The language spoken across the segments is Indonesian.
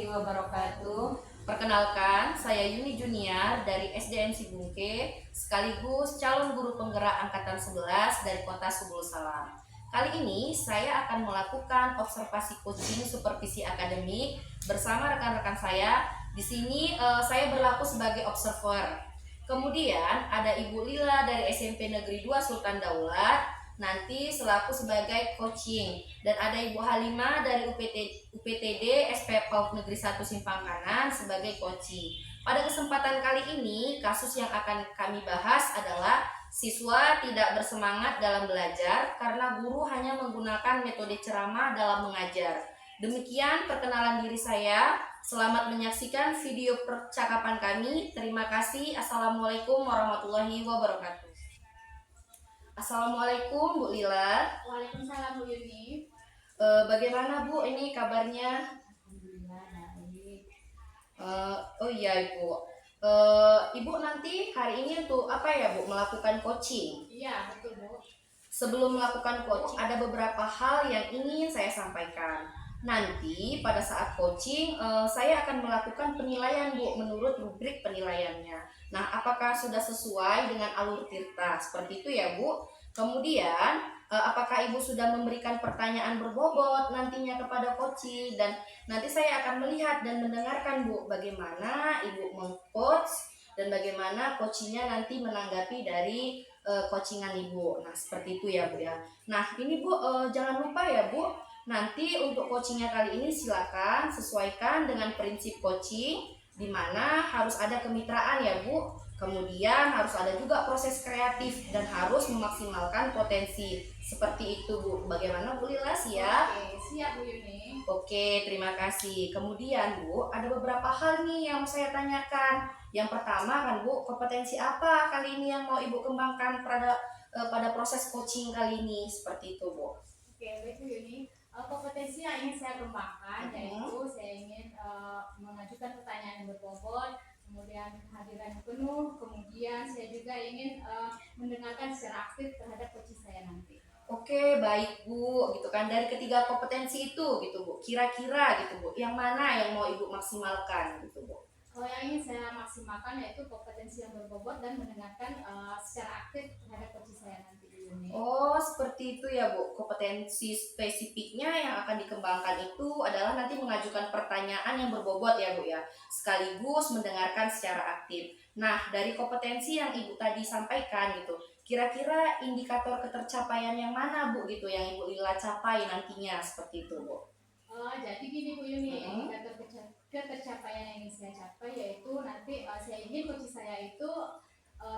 warahmatullahi wabarakatuh. Perkenalkan, saya Yuni Junior dari SDN Sibungke, sekaligus calon guru penggerak Angkatan 11 dari Kota Subul Salam. Kali ini saya akan melakukan observasi coaching supervisi akademik bersama rekan-rekan saya. Di sini saya berlaku sebagai observer. Kemudian ada Ibu Lila dari SMP Negeri 2 Sultan Daulat, nanti selaku sebagai coaching, dan ada Ibu Halimah dari UPTD SP PAUD Negeri 1 Simpang Kanan sebagai coaching. Pada kesempatan kali ini, kasus yang akan kami bahas adalah siswa tidak bersemangat dalam belajar karena guru hanya menggunakan metode ceramah dalam mengajar. Demikian perkenalan diri saya. Selamat menyaksikan video percakapan kami. Terima kasih. Assalamualaikum warahmatullahi wabarakatuh. Assalamualaikum Bu Lila. Waalaikumsalam Bu Yuni. Bagaimana Bu ini kabarnya? Alhamdulillah baik. Oh iya Ibu. Ibu nanti hari ini untuk apa ya Bu? Melakukan coaching. Iya betul Bu. Sebelum melakukan coaching ada beberapa hal yang ingin saya sampaikan. Nanti pada saat coaching saya akan melakukan penilaian Bu menurut rubrik penilaiannya. Nah, apakah sudah sesuai dengan alur tirta? Seperti itu ya Bu. Kemudian apakah Ibu sudah memberikan pertanyaan berbobot nantinya kepada coaching, dan nanti saya akan melihat dan mendengarkan Bu bagaimana Ibu meng-coach dan bagaimana coachingnya nanti menanggapi dari coachingan Ibu. Nah, seperti itu ya Bu ya. Nah, ini Bu jangan lupa ya Bu. Nanti untuk coachingnya kali ini silakan sesuaikan dengan prinsip coaching, di mana harus ada kemitraan ya Bu. Kemudian harus ada juga proses kreatif dan harus memaksimalkan potensi. Seperti itu Bu. Bagaimana Bu Lila, siap? Oke, siap Bu Yuni. Oke, terima kasih. Kemudian Bu, ada beberapa hal nih yang mau saya tanyakan. Yang pertama kan Bu, kompetensi apa kali ini yang mau Ibu kembangkan pada proses coaching kali ini? Seperti itu Bu. Oke, baik Bu Yuni. Kompetensi yang ingin saya kembangkan yaitu saya ingin mengajukan pertanyaan yang berbobot, kemudian kehadiran yang penuh, kemudian saya juga ingin mendengarkan secara aktif terhadap coaching saya nanti. Oke, baik Bu, gitu kan. Dari ketiga kompetensi itu gitu Bu, kira-kira gitu Bu, yang mana yang mau Ibu maksimalkan gitu Bu? Yang ingin saya maksimalkan yaitu kompetensi yang berbobot dan mendengarkan secara aktif terhadap coaching saya nanti Bu Yuni. Oh, seperti itu ya Bu. Kompetensi spesifiknya yang akan dikembangkan itu adalah nanti mengajukan pertanyaan yang berbobot ya Bu ya, sekaligus mendengarkan secara aktif. Nah, dari kompetensi yang Ibu tadi sampaikan gitu, kira-kira indikator ketercapaian yang mana Bu gitu yang Ibu Lila capai nantinya, seperti itu Bu? Jadi gini Bu Yuni, Mm-hmm. indikator ketercapaian yang ingin saya capai yaitu nanti saya ingin coaching saya itu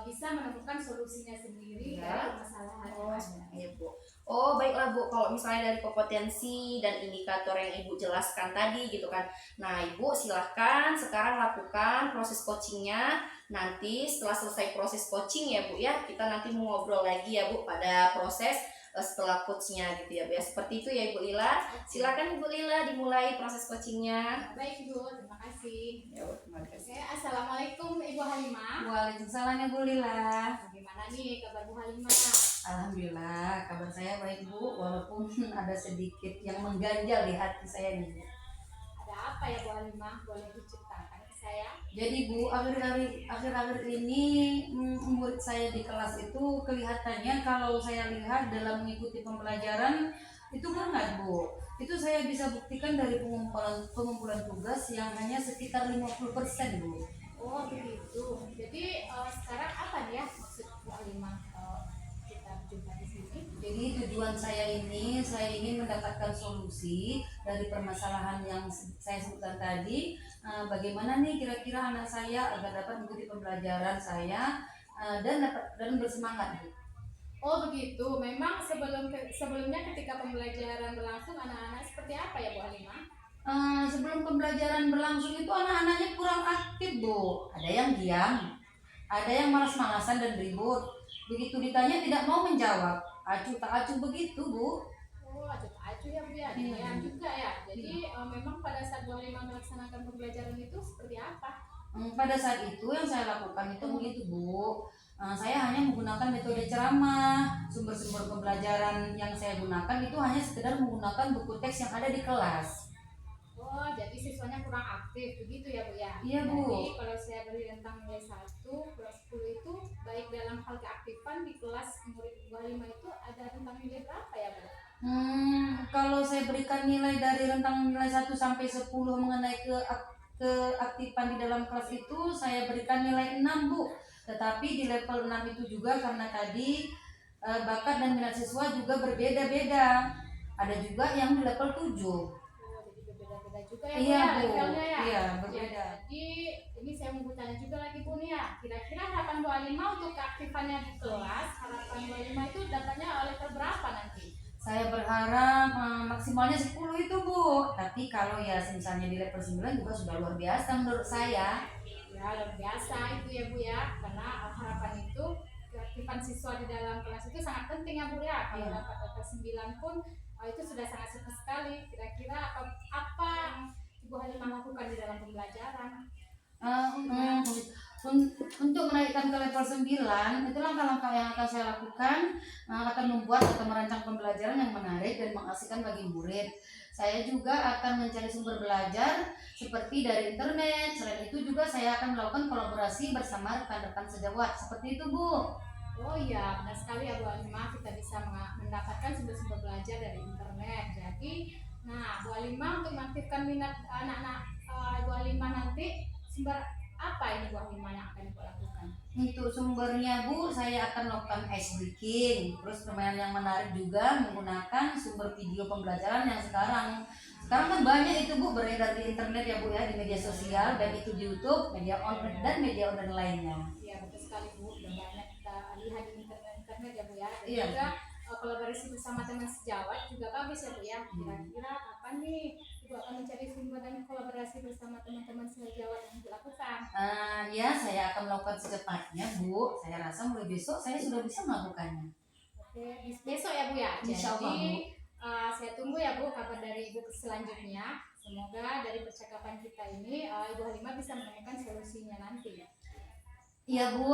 bisa menemukan solusinya sendiri dari permasalahan yang ada. Iya Bu. Oh baiklah Bu, kalau misalnya dari kompetensi dan indikator yang Ibu jelaskan tadi gitu kan. Nah Ibu silahkan sekarang lakukan proses coachingnya. Nanti setelah selesai proses coaching ya Bu ya, kita nanti mau ngobrol lagi ya Bu pada proses setelah coachnya gitu ya Bu ya. Seperti itu ya Ibu Lila. Silakan Ibu Lila dimulai proses coachingnya. Baik Bu, terima kasih. Ya Bu, terima kasih. Oke, Assalamualaikum Ibu Halimah. Waalaikumsalam ya Bu Lila. Bagaimana nih kabar Bu Halimah? Alhamdulillah, kabar saya baik Bu, walaupun ada sedikit yang mengganjal di hati saya nih. Ada apa ya Bu Halimah? Boleh diceritakan ke saya? Jadi Bu, akhir-akhir ini murid saya di kelas itu kelihatannya kalau saya lihat dalam mengikuti pembelajaran itu hangat Bu. Itu saya bisa buktikan dari pengumpulan tugas yang hanya sekitar 50% Bu. Oh begitu. Jadi sekarang apa nih ya maksud Bu Halimah kita berjumpa di sini? Jadi tujuan saya ini, saya ingin mendapatkan solusi dari permasalahan yang saya sebutkan tadi. Bagaimana nih kira-kira anak saya agar dapat mengikuti pembelajaran saya dan bersemangat Bu. Oh begitu. Memang sebelumnya ketika pembelajaran berlangsung anak-anak seperti apa ya Bu Halimah? Sebelum pembelajaran berlangsung itu anak-anaknya kurang aktif Bu. Ada yang diam, ada yang malas-malasan dan ribut. Begitu ditanya tidak mau menjawab, acuh tak acuh begitu Bu. Oh acuh ya Bu ya. Demikian juga ya. Jadi memang pada saat Bu Halimah melaksanakan pembelajaran itu seperti apa? Pada saat itu yang saya lakukan itu begitu Bu. Saya hanya menggunakan metode ceramah. Sumber-sumber pembelajaran yang saya gunakan itu hanya sekedar menggunakan buku teks yang ada di kelas. Oh, jadi siswanya kurang aktif begitu ya, Bu ya? Iya, Bu. Jadi kalau saya beri rentang nilai 1 kelas 10 itu baik dalam hal keaktifan di kelas murid 25 itu ada rentang nilai berapa ya, Bu? Kalau saya berikan nilai dari rentang nilai 1 sampai 10 mengenai keaktifan di dalam kelas itu, saya berikan nilai 6, Bu. Tetapi di level 6 itu juga karena tadi bakat dan minat siswa juga berbeda-beda. Ada juga yang di level 7. Oh, jadi berbeda-beda juga ya, Bu Iya, ya, Bu. levelnya ya? Iya, berbeda. Jadi ini saya mau bertanya juga lagi, Bu nih ya. Kira-kira harapan Bu Alima untuk keaktifannya di kelas, harapan Bu Alima itu dapatnya level berapa nanti? Saya berharap maksimalnya 10 itu, Bu. Tapi kalau ya misalnya di level 9 juga sudah luar biasa menurut saya. Ya, luar biasa itu ya, Bu ya. Karena harapan itu keaktifan siswa di dalam kelas itu sangat penting ya, Bu ya. Kalau Iya. dapat level 9 pun itu sudah sangat super sekali. Kira-kira apa Ibu Halimah lakukan di dalam pembelajaran? Untuk menaikkan ke level 9 itu langkah-langkah yang akan saya lakukan, akan membuat atau merancang pembelajaran yang menarik dan mengasihkan bagi murid. Saya juga akan mencari sumber belajar seperti dari internet. Selain itu juga saya akan melakukan kolaborasi bersama rekan-rekan sejawat. Seperti itu, Bu. Oh iya, benar sekali ya Bu Halimah, kita bisa mendapatkan sumber-sumber belajar dari internet. Jadi, nah Bu Halimah untuk mengaktifkan minat anak-anak Bu Halimah nanti, sumber apa ini Bu Halimah yang akan Ibu lakukan? Untuk sumbernya, Bu, saya akan melakukan ice breaking. Terus permainan yang menarik juga menggunakan sumber video pembelajaran yang sekarang kan banyak itu, Bu, beredar di internet ya, Bu ya, di media sosial, dan itu di YouTube, media online dan media online lainnya. Iya, betul sekali Bu, udah banyak kita lihat di internet ya Bu ya. Dan Iya. juga kolaborasi bersama teman sejawat juga bagus ya Bu ya. Kira-kira kapan nih Ibu akan mencari sumber dan kolaborasi bersama teman-teman sejawat yang dilakukan? Ya, saya akan melakukan secepatnya, Bu. Saya rasa mulai besok saya sudah bisa melakukannya. Oke, besok ya Bu ya. Insya Allah, Jadi Bu. saya tunggu ya Bu kabar dari Ibu selanjutnya. Semoga dari percakapan kita ini Ibu Halimah bisa menemukan solusinya nanti. Iya, Bu.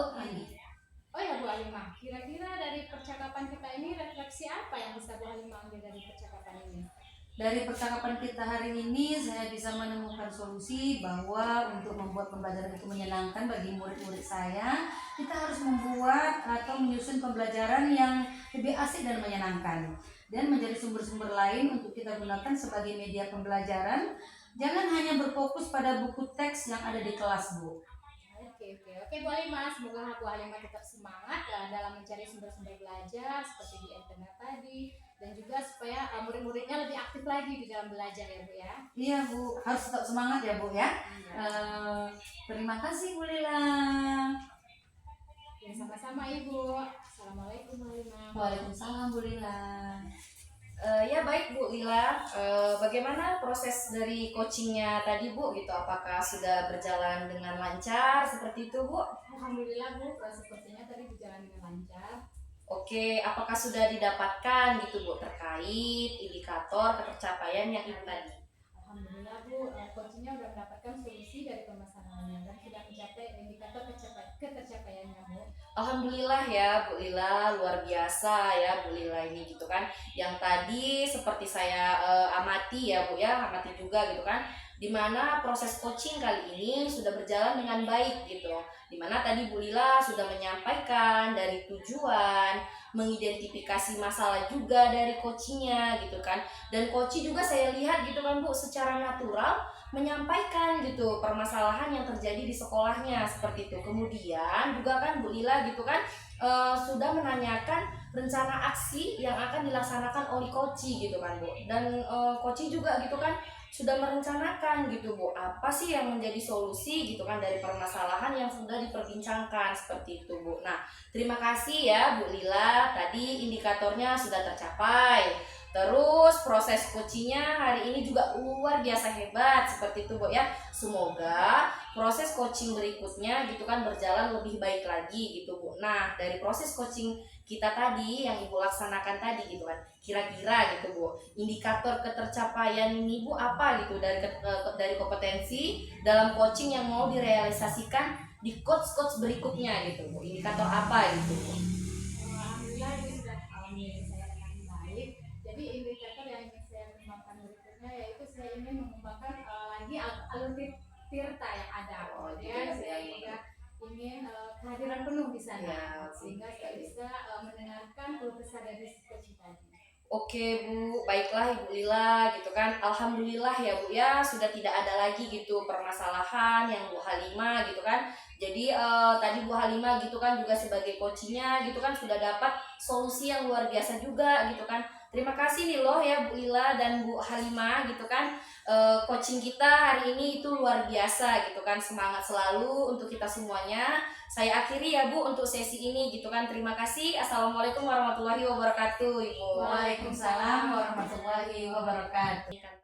Oh ya Bu Halimah, kira-kira dari percakapan kita ini refleksi apa yang bisa Bu Halimah ambil dari percakapan ini? Dari percakapan kita hari ini, saya bisa menemukan solusi bahwa untuk membuat pembelajaran itu menyenangkan bagi murid-murid saya, kita harus membuat atau menyusun pembelajaran yang lebih asik dan menyenangkan, dan menjadi sumber-sumber lain untuk kita gunakan sebagai media pembelajaran. Jangan hanya berfokus pada buku teks yang ada di kelas, Bu. Oke Bu Halimah, semoga Bu Halimah tetap semangat dalam mencari sumber-sumber belajar seperti di internet tadi, dan juga supaya murid-muridnya lebih aktif lagi di dalam belajar ya Bu ya. Iya, Bu, harus tetap semangat ya, Bu ya. Terima kasih, Bu Lila. Ya, sama-sama Ibu. Assalamualaikum Bu Halimah. Waalaikumsalam, Bu Lila. Ya baik Bu Lila, bagaimana proses dari coachingnya tadi Bu gitu? Apakah sudah berjalan dengan lancar seperti itu Bu? Alhamdulillah Bu, proses coachingnya tadi berjalan dengan lancar. Oke, apakah sudah didapatkan gitu Bu terkait indikator ketercapaian yang itu tadi? Alhamdulillah Bu, coachingnya sudah mendapatkan solusi dari permasalahannya dan sudah mencapai indikator ketercapaiannya Bu. Alhamdulillah ya Bu Lila, luar biasa ya Bu Lila ini gitu kan. Yang tadi seperti saya amati ya Bu ya, amati juga gitu kan, dimana proses coaching kali ini sudah berjalan dengan baik gitu. Dimana tadi Bu Lila sudah menyampaikan dari tujuan, mengidentifikasi masalah juga dari coachingnya gitu kan. Dan coaching juga saya lihat gitu kan Bu, secara natural menyampaikan gitu permasalahan yang terjadi di sekolahnya seperti itu. Kemudian juga kan Bu Lila gitu kan sudah menanyakan rencana aksi yang akan dilaksanakan oleh coaching gitu kan Bu. Dan coaching juga gitu kan sudah merencanakan gitu Bu, apa sih yang menjadi solusi gitu kan dari permasalahan yang sudah diperbincangkan seperti itu Bu. Nah, terima kasih ya Bu Lila, tadi indikatornya sudah tercapai. Terus proses coachingnya hari ini juga luar biasa hebat seperti itu Bu ya. Semoga proses coaching berikutnya gitu kan berjalan lebih baik lagi gitu Bu. Nah, dari proses coaching kita tadi yang Ibu laksanakan tadi gitu kan, kira-kira gitu Bu, indikator ketercapaian ini Bu apa gitu dari kompetensi dalam coaching yang mau direalisasikan di coach berikutnya gitu Bu, indikator apa gitu Bu? Alhamdulillah ini sudah alhamdulillah saya dengan baik. Jadi indikator yang ingin saya kembangkan berikutnya yaitu saya ingin mengembangkan keluh kesah dari si coaching tadi. Oke Bu, baiklah Ibu Lila gitu kan. Alhamdulillah ya Bu ya, sudah tidak ada lagi gitu permasalahan yang Bu Halimah gitu kan. Jadi tadi Bu Halimah gitu kan juga sebagai coachingnya gitu kan sudah dapat solusi yang luar biasa juga gitu kan. Terima kasih nih loh ya Bu Lila dan Bu Halimah gitu kan. Coaching kita hari ini itu luar biasa gitu kan. Semangat selalu untuk kita semuanya. Saya akhiri ya Bu untuk sesi ini gitu kan. Terima kasih. Assalamualaikum warahmatullahi wabarakatuh Ibu. Waalaikumsalam warahmatullahi wabarakatuh.